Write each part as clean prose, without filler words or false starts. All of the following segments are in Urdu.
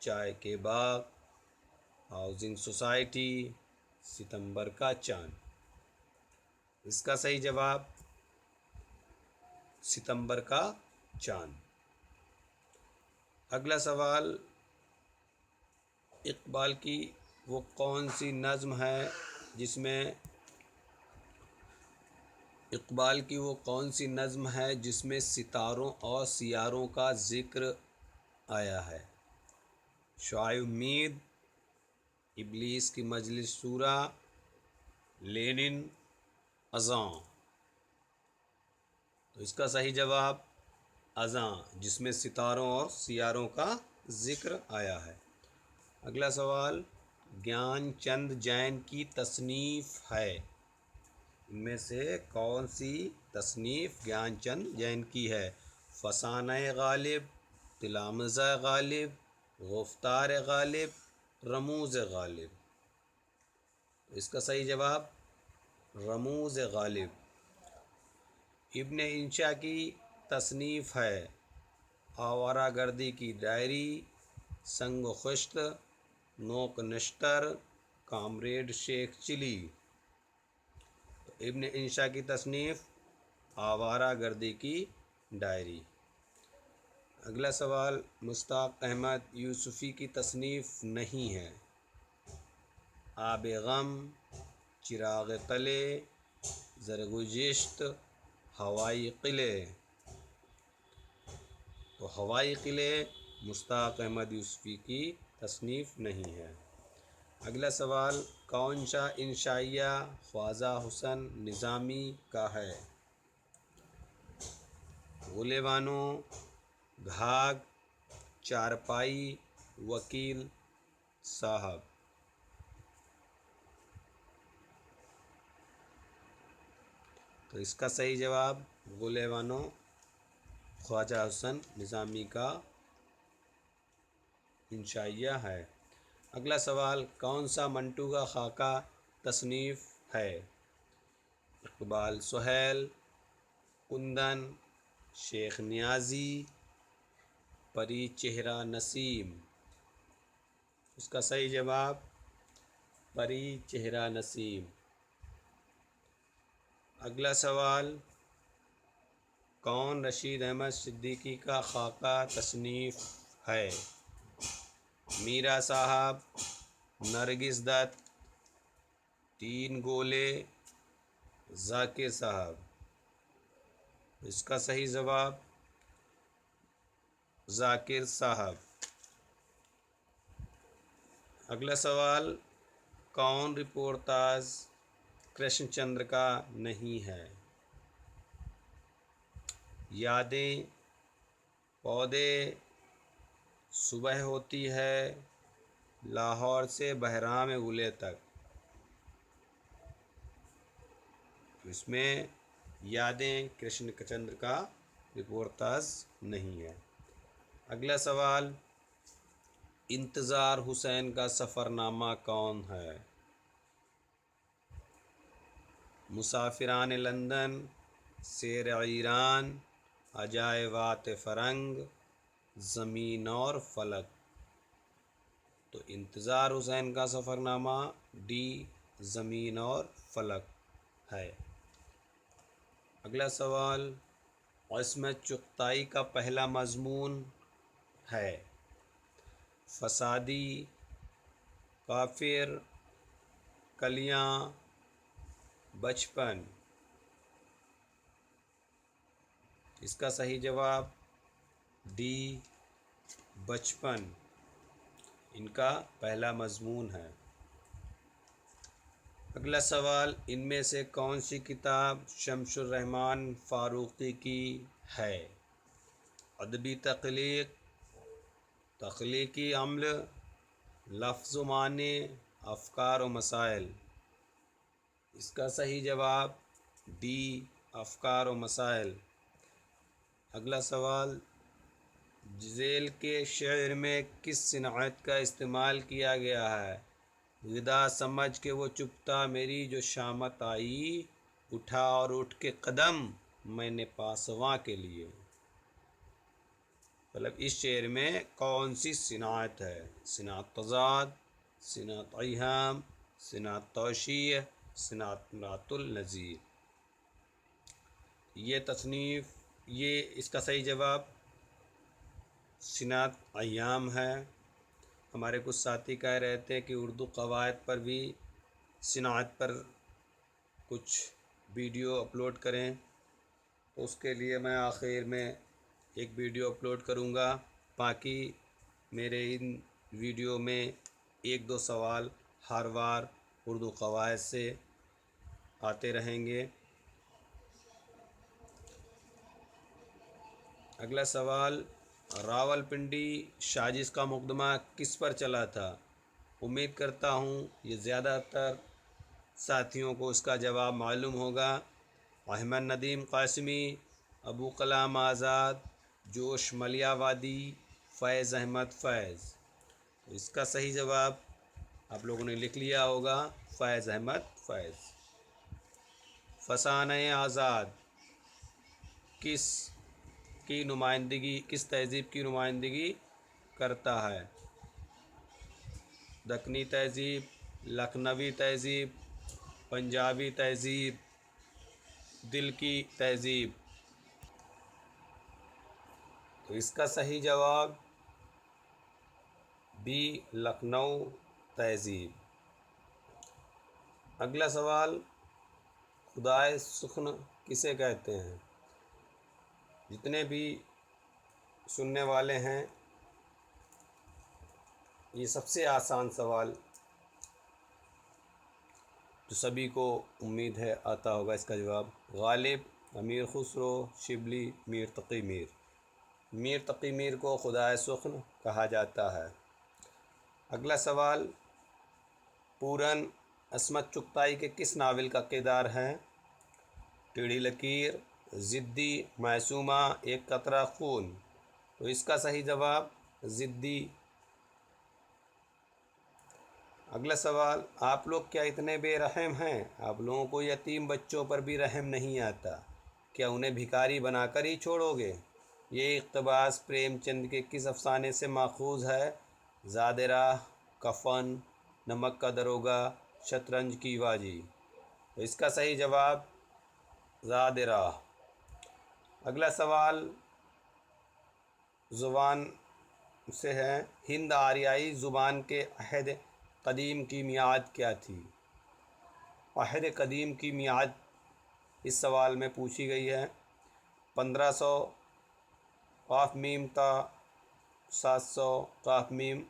چائے کے باغ، ہاؤسنگ سوسائٹی، ستمبر کا چاند۔ اس کا صحیح جواب ستمبر کا چاند۔ اگلا سوال، اقبال کی وہ کون سی نظم ہے جس میں ستاروں اور سیاروں کا ذکر آیا ہے؟ شعاع امید، ابلیس کی مجلس شورا، لینن، اذاں۔ تو اس کا صحیح جواب اذاں، جس میں ستاروں اور سیاروں کا ذکر آیا ہے۔ اگلا سوال، گیان چند جین کی تصنیف ہے؟ ان میں سے کون سی تصنیف گیان چند جین کی ہے؟ فسانہ غالب، تلامذہ غالب، گفتار غالب، رموز غالب۔ اس کا صحیح جواب رموز غالب۔ ابن انشا کی تصنیف ہے؟ آوارہ گردی کی ڈائری، سنگ و خشت، نوک نشتر، کامریڈ شیخ چلی۔ ابن انشا کی تصنیف آوارہ گردی کی ڈائری۔ اگلا سوال، مشتاق احمد یوسفی کی تصنیف نہیں ہے؟ آب غم، چراغ تلے، زرگوشت، ہوائی قلعے۔ تو ہوائی قلعے مشتاق احمد یوسفی کی تصنیف نہیں ہے۔ اگلا سوال، کون سا انشائیہ خواجہ حسین نظامی کا ہے؟ غلے بانو، گھاگ، چارپائی، وکیل صاحب۔ تو اس کا صحیح جواب غلے بانو خواجہ حسین نظامی کا انشائیہ ہے۔ اگلا سوال، کون سا منٹو کا خاکہ تصنیف ہے؟ اقبال سہیل، کندن، شیخ نیازی، پری چہرہ نسیم۔ اس کا صحیح جواب پری چہرہ نسیم۔ اگلا سوال، کون رشید احمد صدیقی کا خاکہ تصنیف ہے؟ میرا صاحب، نرگس دت، تین گولے، ذاکر صاحب۔ اس کا صحیح جواب ذاکر صاحب۔ اگلا سوال، کون رپورتاژ کرشن چندر کا نہیں ہے؟ یادیں، پودے، صبح ہوتی ہے، لاہور سے بہرام گلے تک۔ اس میں یادیں کرشن چندر کا رپورتاژ نہیں ہے۔ اگلا سوال، انتظار حسین کا سفر نامہ کون ہے؟ مسافران لندن، سیر ایران، عجائبات فرنگ، زمین اور فلک۔ تو انتظار حسین کا سفر نامہ ڈی، زمین اور فلک ہے۔ اگلا سوال، عصمت چغتائی کا پہلا مضمون ہے؟ فسادی، کافر، کلیاں، بچپن۔ اس کا صحیح جواب ڈی، بچپن، ان کا پہلا مضمون ہے۔ اگلا سوال، ان میں سے کون سی کتاب شمس الرحمن فاروقی کی ہے؟ ادبی تخلیق، تخلیقی عمل، لفظ و معنی، افکار و مسائل۔ اس کا صحیح جواب ڈی، افکار و مسائل۔ اگلا سوال، ذیل کے شعر میں کس صنعت کا استعمال کیا گیا ہے؟ غدا سمجھ کے وہ چپتا میری جو شامت آئی، اٹھا اور اٹھ کے قدم میں نے پاسواں کے لیے۔ مطلب اس شعر میں کون سی صنعت ہے؟ صنعت تضاد، صنعت ایہام، صنعت توشیح، صنعت مرات النظیر۔ یہ تصنیف، یہ اس کا صحیح جواب صنعت ایام ہے۔ ہمارے کچھ ساتھی کہہ رہے تھے کہ اردو قواعد پر بھی صنعت پر کچھ ویڈیو اپلوڈ کریں، تو اس کے لیے میں آخر میں ایک ویڈیو اپلوڈ کروں گا۔ باقی میرے ان ویڈیو میں ایک دو سوال ہر بار اردو قواعد سے آتے رہیں گے۔ اگلا سوال، راول پنڈی سازش کا مقدمہ کس پر چلا تھا؟ امید کرتا ہوں یہ زیادہ تر ساتھیوں کو اس کا جواب معلوم ہوگا۔ احمد ندیم قاسمی، ابو کلام آزاد، جوش ملیح وادی، فیض احمد فیض۔ اس کا صحیح جواب آپ لوگوں نے لکھ لیا ہوگا، فیض احمد فیض۔ فسانہ آزاد کس تہذیب کی نمائندگی کرتا ہے؟ دکنی تہذیب، لکھنوی تہذیب، پنجابی تہذیب، دل کی تہذیب۔ تو اس کا صحیح جواب بی، لکھنؤ تہذیب۔ اگلا سوال، خدائے سخن کسے کہتے ہیں؟ جتنے بھی سننے والے ہیں، یہ سب سے آسان سوال جو سبھی کو امید ہے آتا ہوگا اس کا جواب۔ غالب، امیر خسرو، شبلی، میر تقی میر۔ میر تقی میر کو خدائے سخن کہا جاتا ہے۔ اگلا سوال، پورن عصمت چغتائی کے کس ناول کا کردار ہے؟ ٹیڑھی لکیر، ضدی، معصومہ، ایک قطرہ خون۔ تو اس کا صحیح جواب ضدی۔ اگلا سوال، آپ لوگ کیا اتنے بے رحم ہیں؟ آپ لوگوں کو یتیم بچوں پر بھی رحم نہیں آتا، کیا انہیں بھکاری بنا کر ہی چھوڑو گے؟ یہ اقتباس پریم چند کے کس افسانے سے ماخوذ ہے؟ زاد راہ، کفن، نمک کا دروگہ، شطرنج کی باجی۔ تو اس کا صحیح جواب زاد راہ۔ اگلا سوال زبان سے ہے، ہند آریائی زبان کے عہد قدیم کی میعاد کیا تھی؟ عہد قدیم کی میعاد اس سوال میں پوچھی گئی ہے۔ 1500 قاف میم تا 700 قاف میم،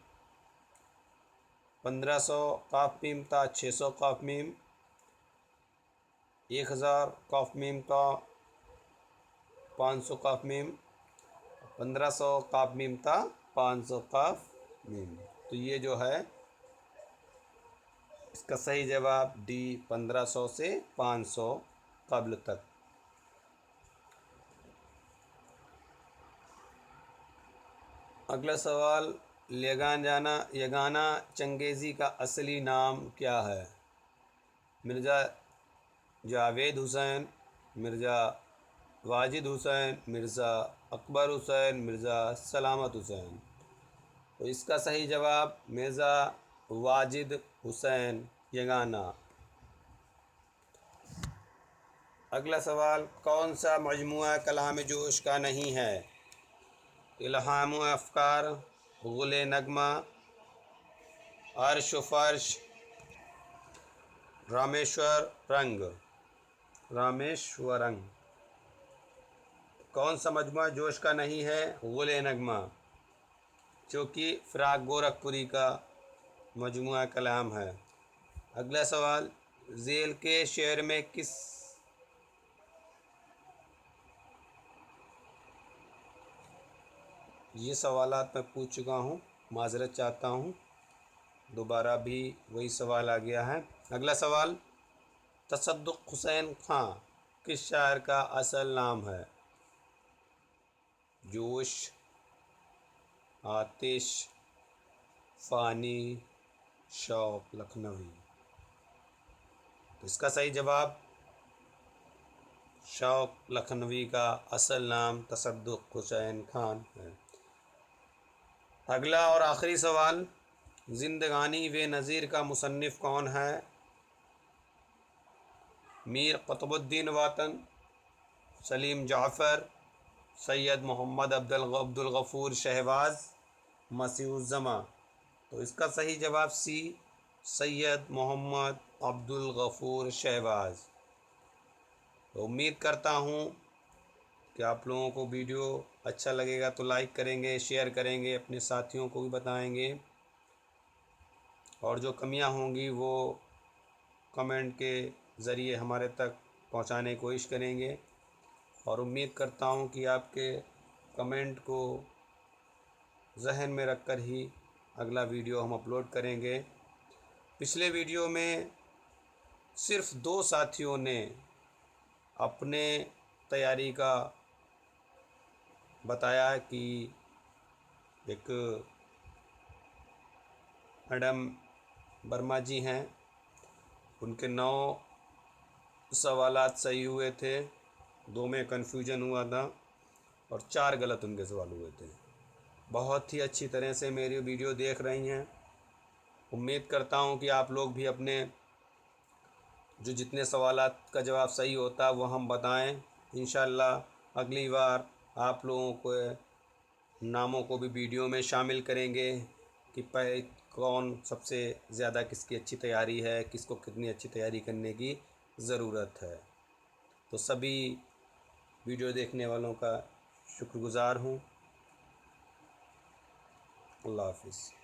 1500 قاف میم تا 600 قاف میم، 1000 قاف میم تا 500 قاف میم، 1500 قاف میم تا 500 قاف میم۔ تو یہ جو ہے اس کا صحیح جواب ڈی، 1500 سے 500 قبل تک۔ اگلا سوال، یگانہ چنگیزی کا اصلی نام کیا ہے؟ مرزا جاوید حسین، مرزا واجد حسین، مرزا اکبر حسین، مرزا سلامت حسین۔ تو اس کا صحیح جواب مرزا واجد حسین یگانہ۔ اگلا سوال، کون سا مجموعہ کلام جوش کا نہیں ہے؟ الہام و افکار، غل نغمہ، عرش و فرش، رامیشورنگ۔ کون سا مجموعہ جوش کا نہیں ہے؟ غل نغمہ، جو کہ فراق گورکھپوری کا مجموعہ کلام ہے۔ اگلا سوال، ذیل کے شعر میں یہ سوالات میں پوچھ چکا ہوں، معذرت چاہتا ہوں، دوبارہ بھی وہی سوال آ گیا ہے۔ اگلا سوال، تصدق حسین خاں کس شاعر کا اصل نام ہے؟ جوش، آتش، فانی، شوق لکھنوی۔ اس کا صحیح جواب شوق لکھنوی کا اصل نام تصدق حسین خان ہے۔ اگلا اور آخری سوال، زندگانی و نظیر کا مصنف کون ہے؟ میر قطب الدین وطن، سلیم جعفر، سید محمد عبد الغفور شہباز، مسیح الزماں۔ تو اس کا صحیح جواب سی، سید محمد عبد الغفور شہباز۔ تو امید کرتا ہوں کہ آپ لوگوں کو ویڈیو اچھا لگے گا تو لائک کریں گے، شیئر کریں گے، اپنے ساتھیوں کو بھی بتائیں گے، اور جو کمیاں ہوں گی وہ کمنٹ کے ذریعے ہمارے تک پہنچانے کی کوشش کریں گے، اور امید کرتا ہوں کہ آپ کے کمنٹ کو ذہن میں رکھ کر ہی اگلا ویڈیو ہم اپلوڈ کریں گے۔ پچھلے ویڈیو میں صرف 2 ساتھیوں نے اپنے تیاری کا بتایا کہ ایک میڈم برما جی ہیں، ان کے 9 سوالات صحیح ہوئے تھے، 2 میں کنفیوژن ہوا تھا، اور 4 غلط ان کے سوال ہوئے تھے۔ بہت ہی اچھی طرح سے میری ویڈیو دیکھ رہی ہیں۔ امید کرتا ہوں کہ آپ لوگ بھی اپنے جو جتنے سوالات کا جواب صحیح ہوتا ہے وہ ہم بتائیں۔ انشاءاللہ اگلی بار آپ لوگوں کو ناموں کو بھی ویڈیو میں شامل کریں گے کہ کون سب سے زیادہ کس کی اچھی تیاری ہے، کس کو کتنی اچھی تیاری کرنے کی ضرورت ہے۔ تو سبھی ویڈیو دیکھنے والوں کا شکر گزار ہوں۔ اللہ حافظ۔